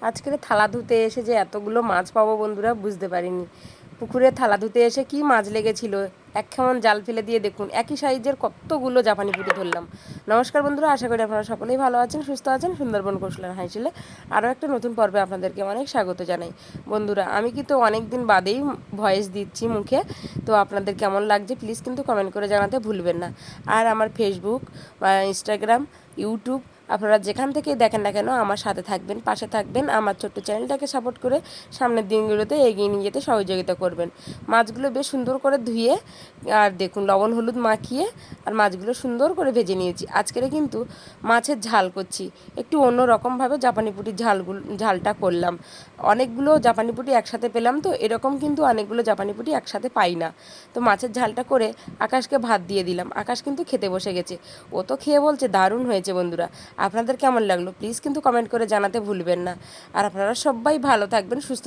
আজকের থালা ধুতে এসে যে এতগুলো মাছ পাবো বন্ধুরা বুঝতে পারিনি। পুকুরে থালা ধুতে এসে কি মাছ লেগেছিল, একখান জাল ফেলে দিয়ে দেখুন একই সাইজের কতগুলো জাপানি পুঁটি ধরলাম। নমস্কার বন্ধুরা, আশা করি আপনারা সকলেই ভালো আছেন, সুস্থ আছেন। সুন্দরবন কৌশলের হাইছিলে আরও একটা নতুন পর্বে আপনাদেরকে অনেক স্বাগত জানাই। বন্ধুরা, আমি কিন্তু অনেক দিন বাদেই ভয়েস দিচ্ছি মুখে, তো আপনাদের কেমন লাগছে প্লিজ কিন্তু কমেন্ট করে জানাতে ভুলবেন না। আর আমার ফেসবুক বা ইনস্টাগ্রাম, ইউটিউব, আপনারা যেখান থেকেই দেখেন না কেন আমার সাথে থাকবেন, পাশে থাকবেন, আমার ছোট্ট চ্যানেলটাকে সাপোর্ট করে সামনের দিনগুলোতে এগিয়ে নিয়ে যেতে সহযোগিতা করবেন। মাছগুলো বেশ সুন্দর করে ধুয়ে আর দেখুন লবণ হলুদ মাখিয়ে আর মাছগুলো সুন্দর করে ভেজে নিয়েছি। আজকের কিন্তু মাছের ঝাল করছি, একটু অন্য রকমভাবে জাপানি পুঁটির ঝালটা করলাম। অনেকগুলো জাপানি পুঁটি একসাথে পেলাম, তো এরকম কিন্তু অনেকগুলো জাপানি পুঁটি একসাথে পাই না। তো মাছের ঝালটা করে আকাশকে ভাত দিয়ে দিলাম। আকাশ কিন্তু খেতে বসে গেছে, ও তো খেয়ে বলছে দারুণ হয়েছে। বন্ধুরা, আপনাদের কেমন লাগলো প্লিজ কিন্তু কমেন্ট করে জানাতে ভুলবেন না। আর আপনারা সবাই ভালো থাকবেন, সুস্থ